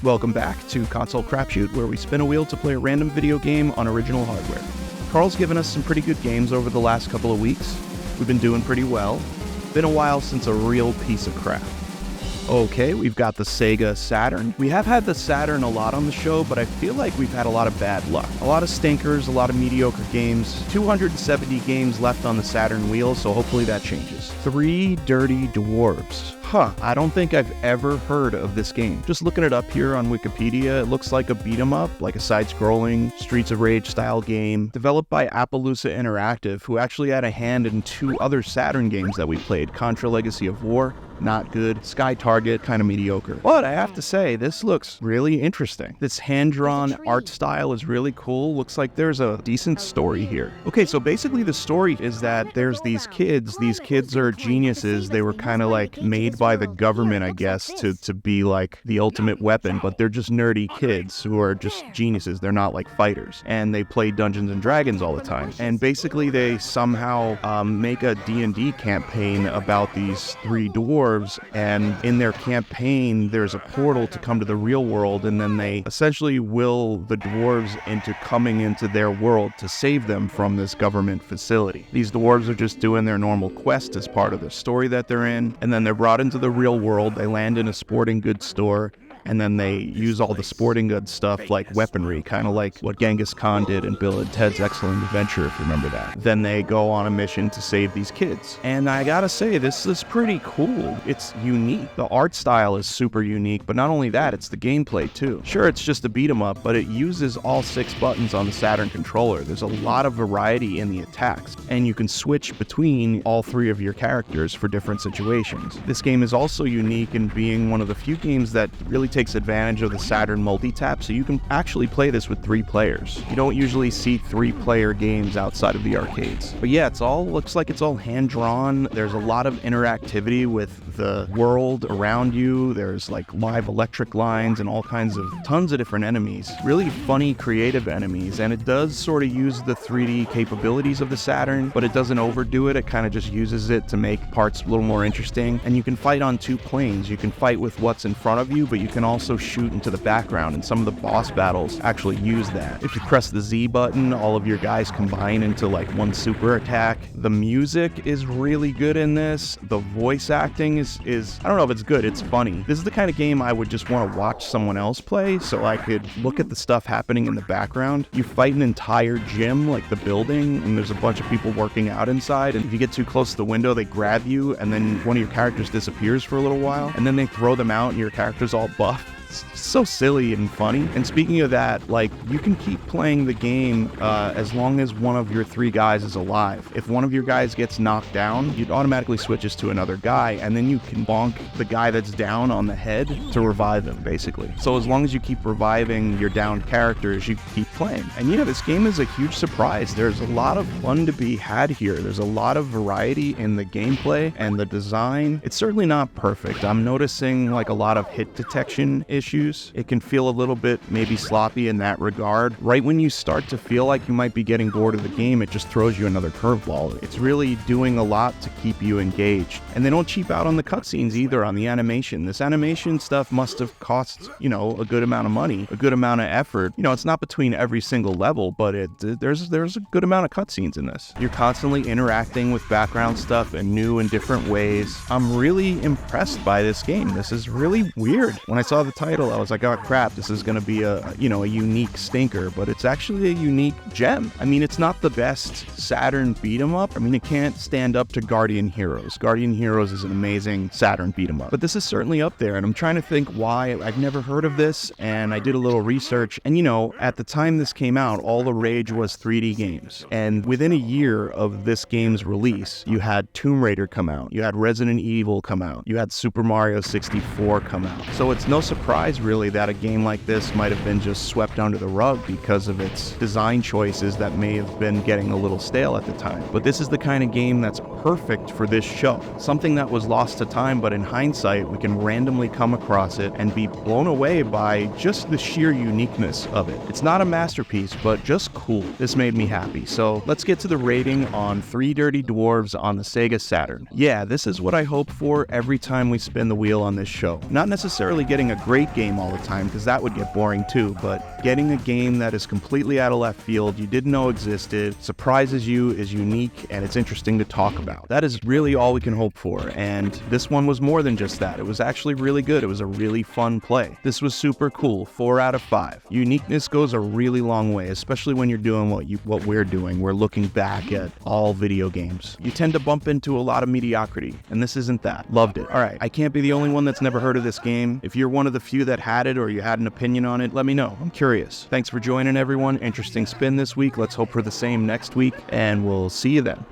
Welcome back to Console Crapshoot, where we spin a wheel to play a random video game on original hardware. Carl's given us some pretty good games over the last couple of weeks. We've been doing pretty well. Been a while since a real piece of crap. Okay, we've got the Sega Saturn. We have had the Saturn a lot on the show, but I feel like we've had a lot of bad luck. A lot of stinkers, a lot of mediocre games. 270 games left on the Saturn wheel, so hopefully that changes. 3 Dirty Dwarves. I don't think I've ever heard of this game. Just looking it up here on Wikipedia, it looks like a beat-em-up, like a side-scrolling Streets of Rage style game, developed by Appaloosa Interactive, who actually had a hand in 2 other Saturn games that we played, Contra Legacy of War, not good, Sky Target, kind of mediocre. But I have to say, this looks really interesting. This hand-drawn art style is really cool. Looks like there's a decent story here. Okay, so basically the story is that there's these kids. These kids are geniuses. They were kind of like made by the government, I guess, to be like the ultimate weapon, but they're just nerdy kids who are just geniuses. They're not like fighters. And they play Dungeons and Dragons all the time. And basically they somehow make a D&D campaign about these 3 dwarves, and in their campaign there's a portal to come to the real world, and then they essentially will the dwarves into coming into their world to save them from this government facility. These dwarves are just doing their normal quest as part of the story that they're in, and then they're brought into the real world. They land in a sporting goods store, and then they use all the sporting goods stuff like weaponry, kind of like what Genghis Khan did in Bill and Ted's Excellent Adventure, if you remember that. Then they go on a mission to save these kids. And I gotta say, this is pretty cool. It's unique. The art style is super unique, but not only that, it's the gameplay too. Sure, it's just a beat 'em up, but it uses all 6 buttons on the Saturn controller. There's a lot of variety in the attacks, and you can switch between all 3 of your characters for different situations. This game is also unique in being one of the few games that really takes advantage of the Saturn multi-tap, so you can actually play this with 3 players. You don't usually see 3-player games outside of the arcades. But yeah, looks like it's all hand-drawn. There's a lot of interactivity with the world around you. There's like live electric lines and all kinds of tons of different enemies. Really funny, creative enemies, and it does sort of use the 3D capabilities of the Saturn, but it doesn't overdo it. It kind of just uses it to make parts a little more interesting. And you can fight on 2 planes. You can fight with what's in front of you, but you can also shoot into the background, and some of the boss battles actually use that. If you press the Z button, all of your guys combine into like one super attack. The music is really good in this. The voice acting is I don't know if it's good, it's funny. This is the kind of game I would just want to watch someone else play, so I could look at the stuff happening in the background. You fight an entire gym, like the building, and there's a bunch of people working out inside, and if you get too close to the window, they grab you, and then one of your characters disappears for a little while, and then they throw them out, and your character's all buff. It's so silly and funny. And speaking of that, like, you can keep playing the game as long as one of your 3 guys is alive. If one of your guys gets knocked down, it automatically switches to another guy, and then you can bonk the guy that's down on the head to revive him, basically. So as long as you keep reviving your downed characters, you keep playing. And yeah, this game is a huge surprise. There's a lot of fun to be had here. There's a lot of variety in the gameplay and the design. It's certainly not perfect. I'm noticing like a lot of hit detection issues. It can feel a little bit maybe sloppy in that regard. Right when you start to feel like you might be getting bored of the game, it just throws you another curveball. It's really doing a lot to keep you engaged. And they don't cheap out on the cutscenes either, on the animation. This animation stuff must have cost, a good amount of money, a good amount of effort. It's not between every single level, but there's a good amount of cutscenes in this. You're constantly interacting with background stuff in new and different ways. I'm really impressed by this game. This is really weird. When I saw the title, I was like, oh crap, this is going to be a unique stinker, but it's actually a unique gem. I mean, it's not the best Saturn beat 'em up. I mean, it can't stand up to Guardian Heroes. Guardian Heroes is an amazing Saturn beat 'em up, but this is certainly up there, and I'm trying to think why. I've never heard of this, and I did a little research, and at the time this came out, all the rage was 3D games, and within a year of this game's release, you had Tomb Raider come out, you had Resident Evil come out, you had Super Mario 64 come out, so it's no surprise really that a game like this might have been just swept under the rug because of its design choices that may have been getting a little stale at the time. But this is the kind of game that's perfect for this show. Something that was lost to time, but in hindsight, we can randomly come across it and be blown away by just the sheer uniqueness of it. It's not a masterpiece, but just cool. This made me happy. So let's get to the rating on 3 Dirty Dwarves on the Sega Saturn. Yeah, this is what I hope for every time we spin the wheel on this show. Not necessarily getting a great great game all the time, because that would get boring too, but getting a game that is completely out of left field, you didn't know existed, surprises you, is unique, and it's interesting to talk about. That is really all we can hope for, and this one was more than just that. It was actually really good. It was a really fun play. This was super cool. 4 out of 5. Uniqueness goes a really long way, especially when you're doing what we're doing. We're looking back at all video games. You tend to bump into a lot of mediocrity, and this isn't that. Loved it. All right, I can't be the only one that's never heard of this game. If you're one of the few that had it or you had an opinion on it, let me know. I'm curious. Thanks for joining, everyone. Interesting spin this week. Let's hope for the same next week, and we'll see you then.